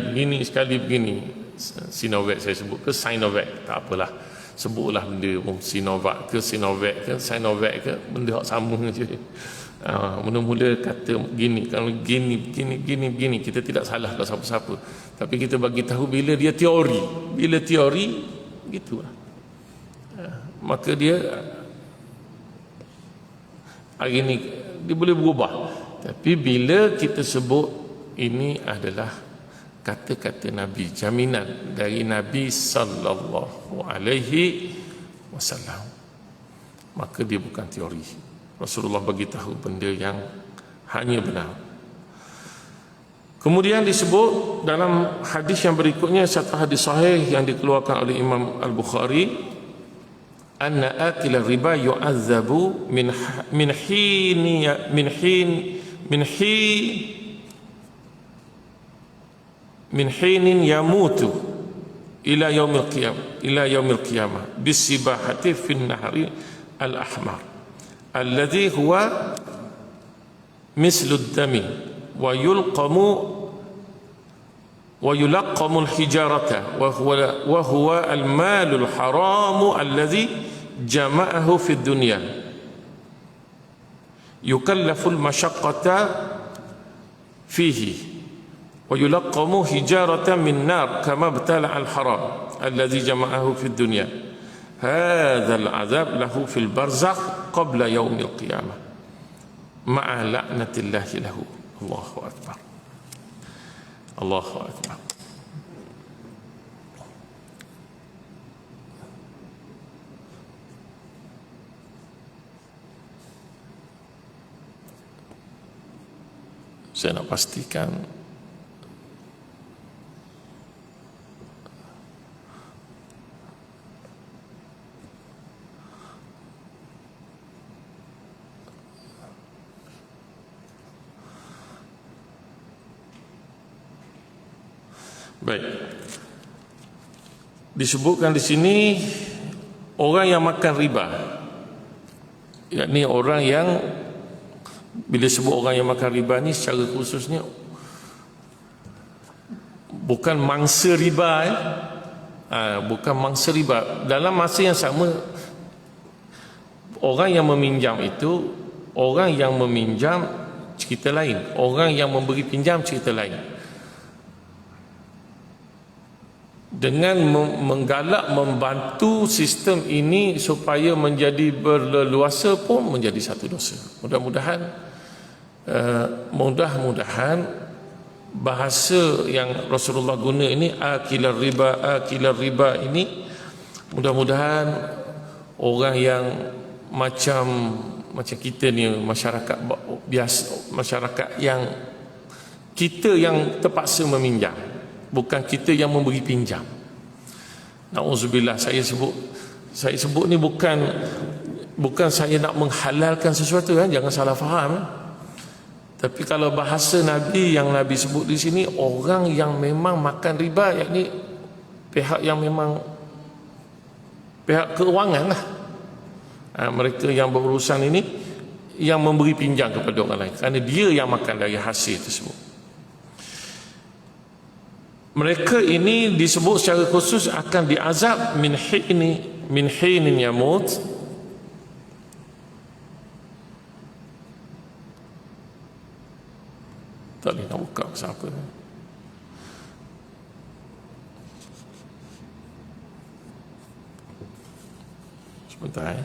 begini Sinovac saya sebut ke Sinovac, tak apalah, sebutlah benda Sinovac ke Sinovac ke Sinovac ke, benda hak sama je. Mula-mula kata gini, kalau gini kita tidak salah ke siapa-siapa, tapi kita bagi tahu bila teori gitulah. Maka dia hari ni dia boleh berubah, tapi bila kita sebut ini adalah kata-kata Nabi, jaminan dari Nabi sallallahu alaihi wasallam, maka dia bukan teori. Rasulullah bagi tahu benda yang hanya benar. Kemudian disebut dalam hadis yang berikutnya, satu hadis sahih yang dikeluarkan oleh Imam Al-Bukhari, anna akila riba yu'azzabu min hinin yamutu ila yaumil qiyamah bisibahati fin nahri al-ahmar alladhi huwa mislu ad-dami wa yulqamu al-hijarata wa huwa al-malu al-haramu alladhi jama'ahu fi ad-dunya yukallafu al-mashaqqata fihi wa yulqamu hijaratan min nar kama ibtala al-haram alladhi jama'ahu fi ad-dunya hadha al-'adhab lahu fi al-barzakh qabla yawm al-qiyamah ma'a la'natillahi lahu. Allahu akbar, Allahu akbar. Saya nak pastikan baik. Disebutkan di sini orang yang makan riba, yakni orang yang, bila sebut orang yang makan riba ni secara khususnya bukan mangsa riba bukan mangsa riba. Dalam masa yang sama, orang yang meminjam itu, orang yang meminjam cerita lain, orang yang memberi pinjam cerita lain. Dengan menggalak membantu sistem ini supaya menjadi berleluasa pun menjadi satu dosa. Mudah-mudahan bahasa yang Rasulullah guna ini akilar riba ini, mudah-mudahan orang yang macam kita ni, masyarakat biasa, masyarakat yang kita yang terpaksa meminjam, bukan kita yang memberi pinjam. Na'udzubillah, saya sebut ni bukan saya nak menghalalkan sesuatu, jangan salah faham. Tapi kalau bahasa Nabi yang Nabi sebut di sini, orang yang memang makan riba, yakni pihak yang memang pihak keuangan lah, mereka yang berurusan ini, yang memberi pinjam kepada orang lain, kerana dia yang makan dari hasil tersebut. Mereka ini disebut secara khusus akan diazab min hinin yamut, Tak boleh nak buka pasal apa. Sebentar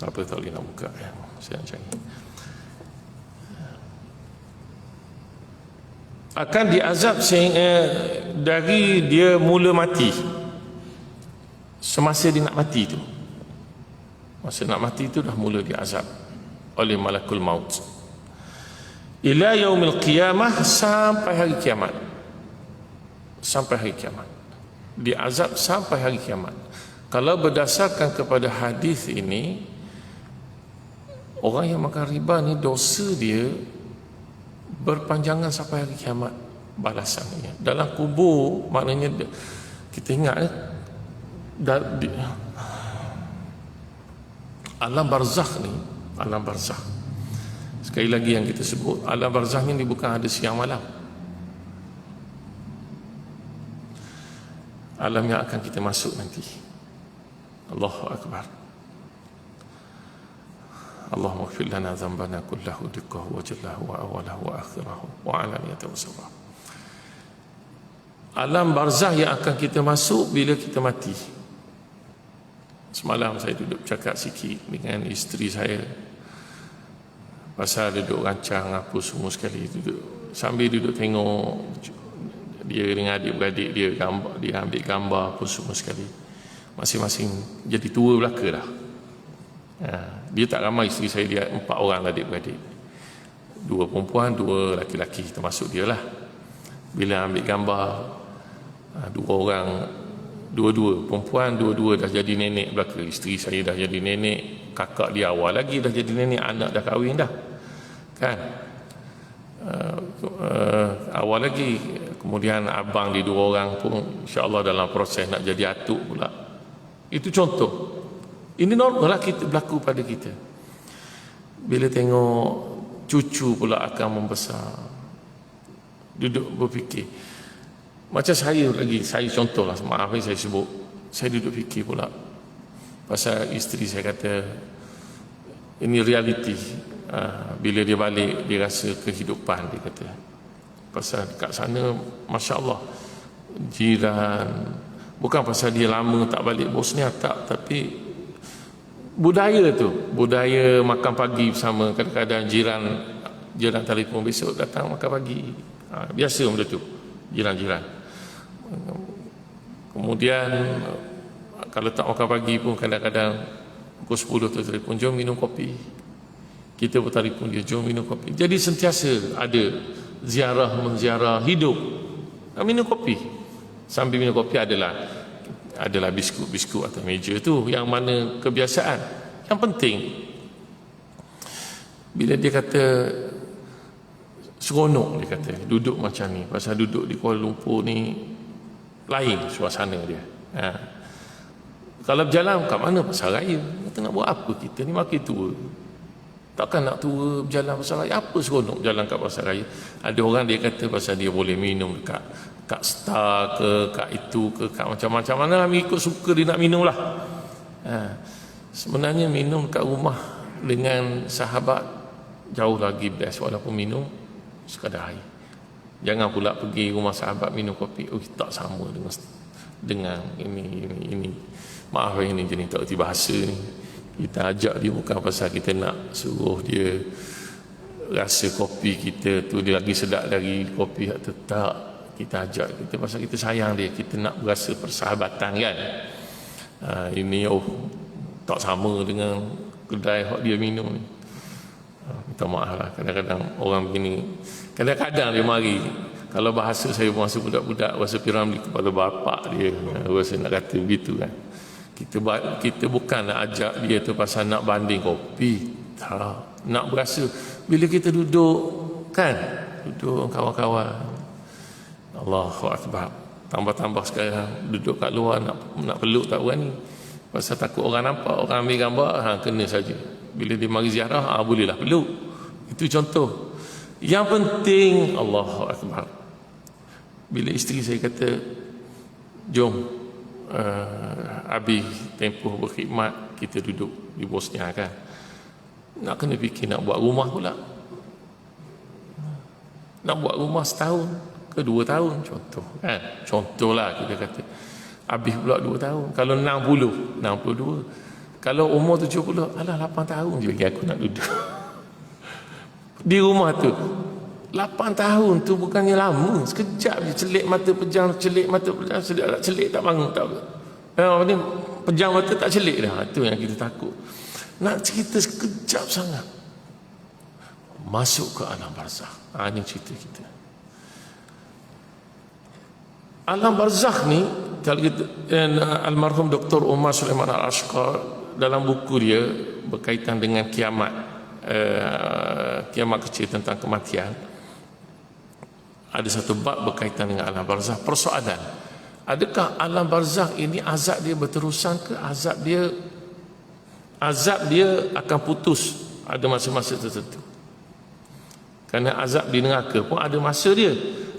tak apa, tak boleh nak buka ya. Saya nak cari. Akan diazab dari dia mula mati, semasa dia nak mati tu, masa nak mati tu dah mula diazab oleh malakul maut, ila yaumil qiyamah, sampai hari kiamat. Sampai hari kiamat diazab sampai hari kiamat. Kalau berdasarkan kepada hadis ini, orang yang makan riba ni dosa dia berpanjangan sampai hari kiamat balasannya. Dalam kubur maknanya kita ingat alam barzakh ni, alam barzakh. Sekali lagi yang kita sebut, alam barzakh ni bukan ada siang malam. Alam yang akan kita masuk nanti. Allahu Akbar. Allahumma ighfir lana dhanbana kullahu dikkahu wa jallahu wa awalahu wa akhirahu wa alaniyatahu wa sirrahu. Alam barzakh yang akan kita masuk bila kita mati. Semalam saya duduk cakap sikit dengan isteri saya pasal duduk rancang apa semua sekali, duduk sambil duduk tengok dia dengan adik-beradik dia gambar, dia ambil gambar apa semua sekali. Masing-masing jadi tua belaka dah. Dia tak ramai, isteri saya dia 4 orang adik-beradik, 2 perempuan 2 laki-laki, termasuk dia lah. Bila ambil gambar 2 orang, 2 perempuan, 2 dah jadi nenek belaka. Isteri saya dah jadi nenek, kakak dia awal lagi dah jadi nenek, anak dah kahwin dah kan. Awal lagi, kemudian abang di 2 orang pun insya-Allah dalam proses nak jadi atuk pula. Itu contoh. Ini normal lah kita berlaku pada kita. Bila tengok cucu pula akan membesar, duduk berfikir. Macam saya lagi, saya contoh lah, maaf saya sebut, saya duduk fikir pula pasal isteri saya kata ini realiti. Bila dia balik dia rasa kehidupan, dia kata pasal kat sana Masya Allah jiran, bukan pasal dia lama tak balik Bosnia, tak, tapi budaya tu, budaya makan pagi bersama. Kadang-kadang jiran telefon, besok datang makan pagi, biasa benda tu, jiran-jiran. Kemudian kalau tak makan pagi pun kadang-kadang pukul 10 tu telefon, jom minum kopi. Kita pun telefon dia, jom minum kopi. Jadi sentiasa ada ziarah menziarah hidup. Minum kopi, sambil minum kopi adalah biskut-biskut atas meja tu, yang mana kebiasaan. Yang penting bila dia kata seronok, dia kata duduk macam ni, pasal duduk di Kuala Lumpur ni lain suasana dia. Kalau berjalan kat mana pasar raya, kita nak buat apa, kita ni makin tua, takkan nak tua berjalan pasar raya. Apa seronok jalan kat pasar raya? Ada orang dia kata pasal dia boleh minum dekat Star ke, kat itu ke, kat macam-macam mana lah, ikut suka dia nak minum lah. Sebenarnya minum kat rumah dengan sahabat jauh lagi best, walaupun minum sekadar air. Jangan pula pergi rumah sahabat minum kopi. Tak sama dengan ini. Maaf ini jenis tak erti bahasa ni. Kita ajak dia bukan pasal kita nak suruh dia rasa kopi kita tu dia lagi sedap dari kopi yang tetap. Kita ajak kita pasal kita sayang dia, kita nak berasa persahabatan kan. Ini tak sama dengan kedai hak dia minum ni. Minta maaf lah, kadang-kadang orang begini, kadang-kadang dia mari, kalau bahasa saya masa budak-budak, bahasa Piramli kepada bapak dia, rasa nak kata begitu kan. Kita bukan nak ajak dia tu pasal nak banding kopi. Tak. Nak berasa bila kita duduk kan, duduk kawan-kawan, Allahu Akbar. Tambah-tambah sekarang duduk kat luar nak peluk tak berani. Pasal takut orang nampak, orang ambil gambar, kena saja. Bila dia mari ziarah, bolehlah peluk. Itu contoh. Yang penting, Allahu Akbar. Bila isteri saya kata, jom Abi tempoh berkhidmat, kita duduk di Bosnia kan, nak kena fikir nak buat rumah pula. Nak buat rumah setahun ke 2 tahun contoh kan. Contohlah kita kata habis pula 2 tahun. Kalau 62. Kalau umur 70, alah 8 tahun je lagi aku nak duduk di rumah tu. 8 tahun tu bukannya lama, sekejap je, celik mata pejam, celik tak bangun tak apa. Ni pejam mata tak celik dah. Itu yang kita takut. Nak cerita sekejap sangat masuk ke alam barzakh. Ini cerita kita. Alam barzakh ni, kalau kita, almarhum Dr. Umar Sulaiman Al-Ashqar dalam buku dia berkaitan dengan kiamat, kiamat kecil tentang kematian, ada satu bab berkaitan dengan alam barzakh. Persoalan, adakah alam barzakh ini azab dia berterusan ke azab dia akan putus ada masa-masa tertentu? Kerana azab di neraka pun ada masa dia.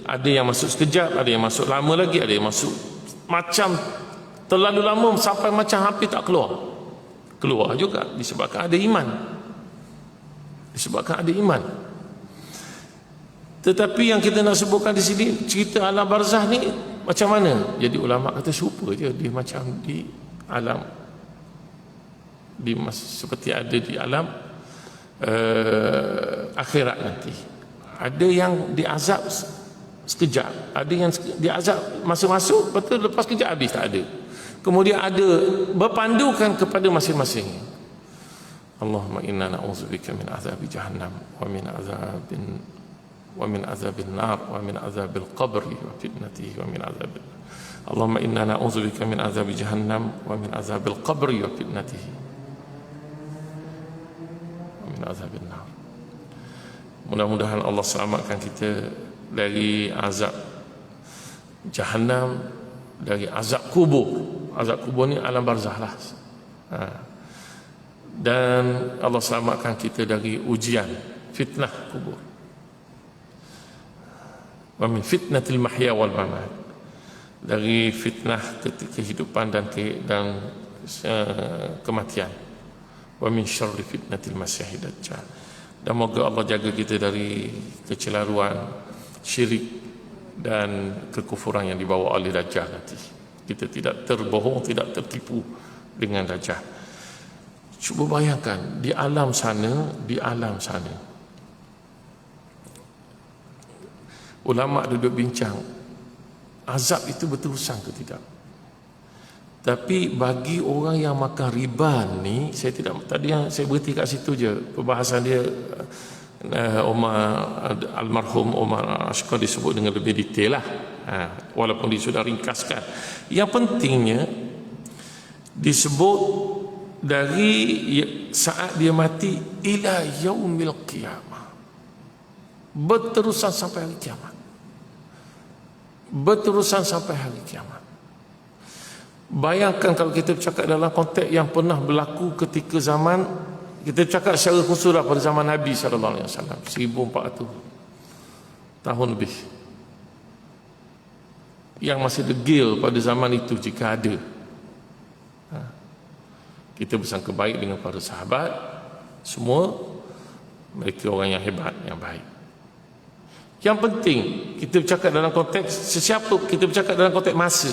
Ada yang masuk sekejap, ada yang masuk lama lagi, ada yang masuk macam terlalu lama sampai macam hampir tak keluar. Keluar juga disebabkan ada iman. Disebabkan ada iman. Tetapi yang kita nak sebutkan di sini, cerita alam barzakh ni macam mana? Jadi ulama kata serupa je, dia macam di alam seperti ada di alam akhirat nanti. Ada yang diazab sekejap, ada yang diazab masuk-masuk, betul lepas sekejap habis tak ada. Kemudian ada berpandukan kepada masing-masing. Allahumma inna na'udzubika min azabi jahannam wa min azabin nar wa min azabil qabri wa fitnatihi wa min azabil. Allahumma inna na'udzubika min azabi jahannam wa min azabil qabri wa fitnatihi wa min azabil nar. Mudah-mudahan Allah selamatkan kita dari azab jahannam, dari azab kubur. Azab kubur ni alam barzakh lah. Dan Allah selamatkan kita dari ujian fitnah kubur. Wa min fitnatil mahya wal mamat, dari fitnah kehidupan dan kematian. Wa min syarri fitnatil masiihid dajjal. Dan moga Allah jaga kita dari kecelaruan, syirik dan kekufuran yang dibawa oleh Dajjal nanti. Kita tidak terbohong, tidak tertipu dengan Dajjal. Cuba bayangkan di alam sana, ulama duduk bincang, azab itu berterusan ke tidak? Tapi bagi orang yang makan riba ni, tadi yang saya berhenti kat situ je perbahasan dia. Almarhum Umar Ashqar disebut dengan lebih detail lah, walaupun dia sudah ringkaskan. Yang pentingnya disebut dari saat dia mati ila yaumil qiyamah, berterusan sampai hari kiamat. Berterusan sampai hari kiamat. Bayangkan kalau kita bercakap dalam konteks yang pernah berlaku ketika zaman, kita bercakap secara khusus pada zaman Nabi SAW, 1400 tahun lebih, yang masih degil pada zaman itu jika ada. Kita bersangka baik dengan para sahabat, semua mereka orang yang hebat, yang baik. Yang penting kita bercakap dalam konteks sesiapa, kita bercakap dalam konteks masa.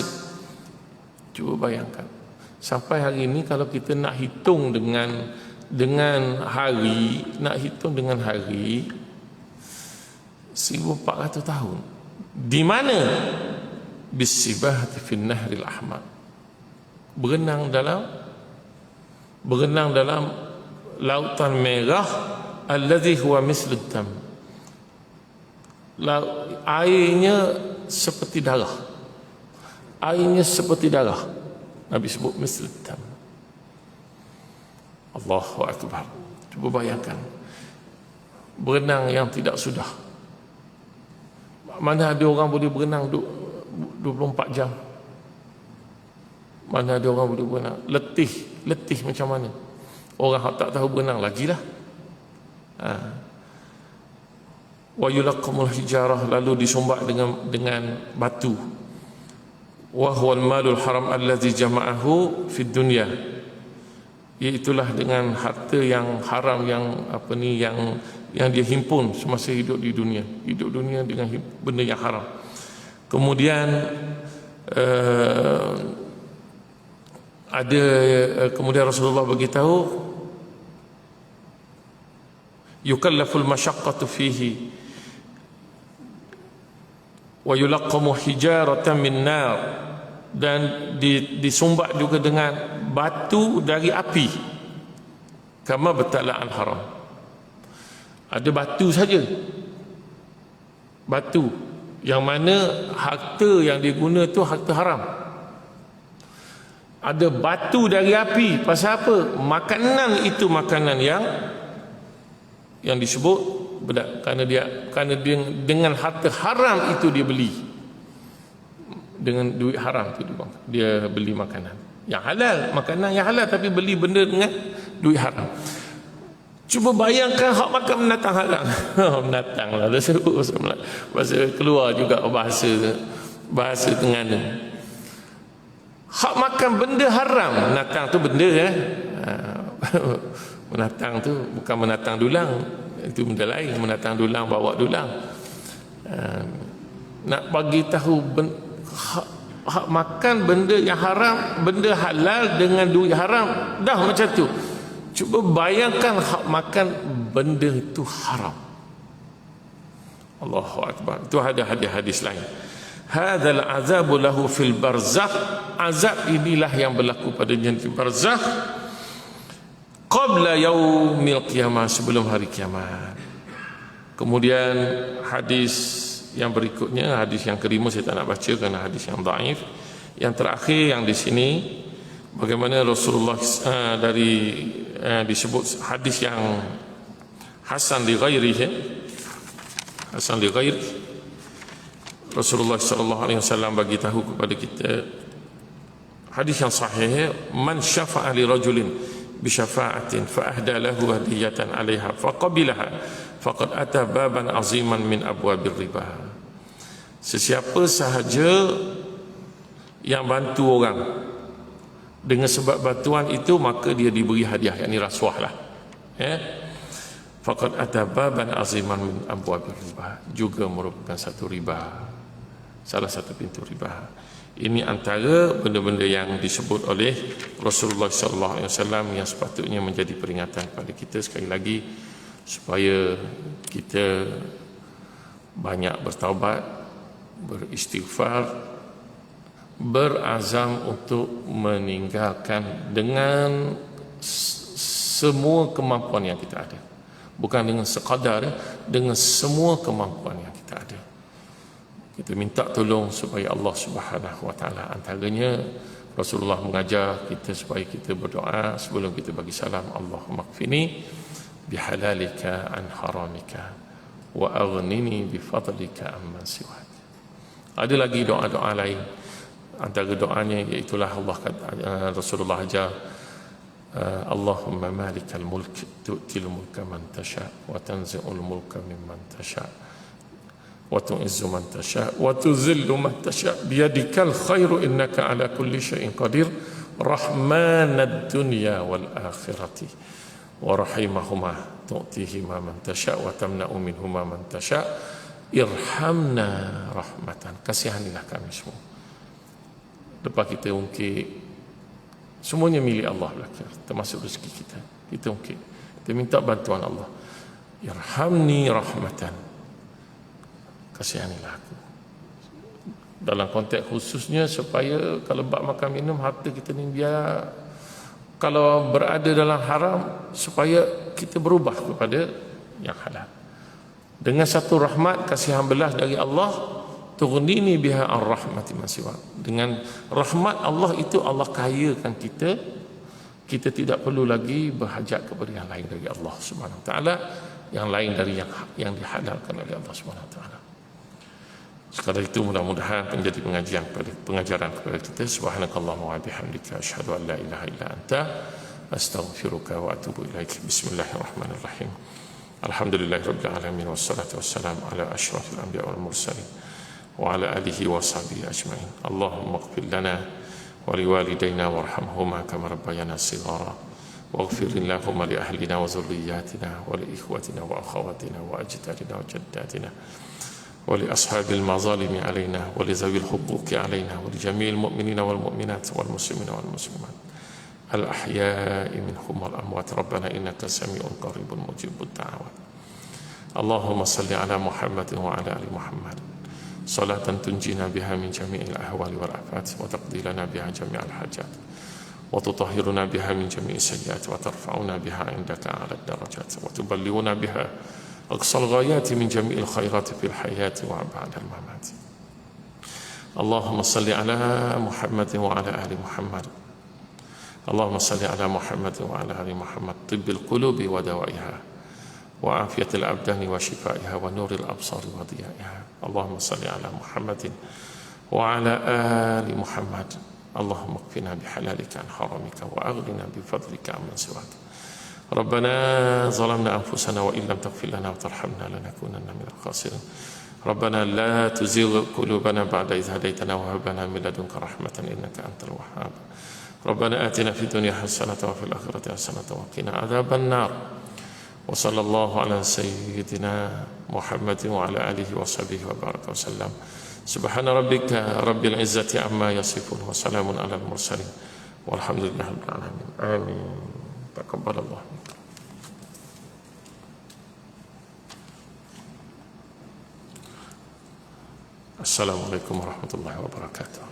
Cuba bayangkan sampai hari ini, kalau kita nak hitung dengan hari, 1400 tahun. Di mana? Bisibahati fin nahril ahmar, berenang dalam lautan merah, alladhi huwa mislud dam, airnya seperti darah. Nabi sebut misl dam. Allahu Akbar. Cuba bayangkan, berenang yang tidak sudah. Mana ada orang boleh berenang 24 jam? Mana ada orang boleh berenang? Letih macam mana? Orang tak tahu berenang lagilah. Wa yulaqamul hijarah, lalu disumbat dengan batu. Wa huwal malul haram allazi jama'ahu fid dunya, iaitulah dengan harta yang haram yang dia himpun semasa hidup di dunia. Hidup dunia dengan benda yang haram. Kemudian kemudian Rasulullah beritahu, yukallaful masyaqqatu fihi wa yulaqqamu hijaratan min nar, dan disumbat juga dengan batu dari api. Kama batala'al haram. Ada batu saja, batu yang mana harta yang diguna tu harta haram. Ada batu dari api. Pasal apa? Makanan itu makanan yang disebut kerana dengan harta haram itu dia beli, dengan duit haram tu dia beli makanan yang halal, makanan yang halal, tapi beli benda dengan duit haram. Cuba bayangkan hak makan menatang haram. Menatang lah, bahasa keluar juga bahasa Terengganu. Hak makan benda haram. Menatang tu benda menatang tu bukan menatang dulang, itu benda lain. Menatang dulang, bawa dulang. Nak bagi tahu hak makan benda yang haram, benda halal dengan duit haram, dah macam tu. Cuba bayangkan hak makan benda itu haram. Allahu Akbar. Itu ada hadis lain. Hadzal azabu lahu fil barzakh. Azab inilah yang berlaku pada di barzakh qabla yaumil qiyamah, sebelum hari kiamat. Kemudian hadis yang berikutnya, hadis yang kelima, saya tak nak baca kerana hadis yang dhaif. Yang terakhir yang di sini, bagaimana Rasulullah disebut hadis yang hasan li ghairihi, hasan li ghairi. Rasulullah sallallahu alaihi wasallam bagi tahu kepada kita hadis yang sahih, man syafa'a li rajulin bi syafa'atin fa ahda lahu hadiyatan 'alaiha fa qabilaha faqad ata baban aziman min abwabir riba. Sesiapa sahaja yang bantu orang dengan sebab bantuan itu, maka dia diberi hadiah, yakni rasuah lah, faqad ata baban aziman min abwabir riba, juga merupakan satu riba, salah satu pintu riba. Ini antara benda-benda yang disebut oleh Rasulullah sallallahu alaihi wasallam yang sepatutnya menjadi peringatan kepada kita, sekali lagi, supaya kita banyak bertaubat, beristighfar, berazam untuk meninggalkan dengan semua kemampuan yang kita ada, bukan dengan sekadar, dengan semua kemampuan yang kita ada. Kita minta tolong supaya Allah Subhanahu wa taala, antaranya Rasulullah mengajar kita supaya kita berdoa sebelum kita bagi salam, Allahumma qfini bihalalika an haramika wa aghnini bifadlika amman siwak. Ada lagi doa-doa lain. Antara doanya iaitulah Rasulullah ajar, Allahumma malikal mulk tu'til mulka man tasha wa tanzi'ul mulka mimman tasha wa tu'izzu man tasha wa tuzillu man tasha biyadikal khairu innaka ala kulli syai'in qadir rahmanad dunya wal akhirati wa rahimahuma tu'tihima man tasha wa tamna'u minhuma man tasha irhamna rahmatan. Kasihanilah kami semua. Lepas kita ungkit semuanya milik Allah belakang, termasuk rezeki kita, kita ungkit, kita minta bantuan Allah, irhamni rahmatan, kasihanilah aku. Dalam konteks khususnya supaya kalau bab makan minum, harta kita ni biar kalau berada dalam haram, supaya kita berubah kepada yang halal. Dengan satu rahmat, kasihan belas dari Allah tughnini biha ar-rahmati ma siwa. Dengan rahmat Allah itu Allah kayakan kita. Kita tidak perlu lagi berhajat kepada yang lain dari Allah Subhanahu wa taala, yang lain dari yang dihalalkan oleh Allah Subhanahu wa taala. Sekadar itu mudah-mudahan menjadi pengajaran kepada kita. Subhanakallahumma wa bihamdika asyhadu an la ilaha illa anta astaghfiruka wa atubu ilaik. Bismillahirrahmanirrahim. Alhamdulillahirabbil alamin wassalatu wassalamu ala asyrafil anbiya wal mursalin wa ala alihi wa sahbihi ajmain. Allahumma ighfir lana ولوالدينا وارحمهما كما ربيانا صغارا واغفر اللهم لأهلنا وذرياتنا ولإخوتنا وأخواتنا وأجدادنا وجداتنا ولأصحاب المظالم علينا ولذوي الحقوق علينا ولجميع المؤمنين والمؤمنات والمسلمين والمسلمات الأحياء منهم والأموات ربنا إنك سميع قريب مجيب الدعوات. اللهم صل على محمد وعلى آل محمد صلاة تنجينا بها من جميع الأهوال والآفات وتقضي لنا بها جميع الحاجات وتطهرنا بها من جميع السيئات وترفعنا بها عندك أعلى الدرجات وتبلغنا بها أقصى الغايات من جميع الخيرات في الحياة وبعد الممات. اللهم صل على محمد وعلى آل محمد. اللهم صل على محمد وعلى آل محمد طب القلوب ودوائها وعافية الأبدان وشفائها ونور الأبصار وضيائها. اللهم صل على محمد وعلى آل محمد. اللهم اكفنا بحلالك عن حرامك وأغننا بفضلك عمن سواك. ربنا ظلمنا أنفسنا وإن لم تغفر لنا وترحمنا لنكونن من الخاسرين. ربنا لا تزغ قلوبنا بعد إذ هديتنا وهب لنا من لدنك رحمة إنك أنت الوهاب. ربنا آتنا في الدنيا حسنة وفي الآخرة حسنة وقنا عذاب النار. وصلى الله على سيدنا محمد وعلى آله وصحبه وبارك وسلم. سبحان ربك رب العزة عما يصفون وسلام على المرسلين والحمد لله رب العالمين. آمين. تقبل الله. السلام عليكم ورحمة الله وبركاته.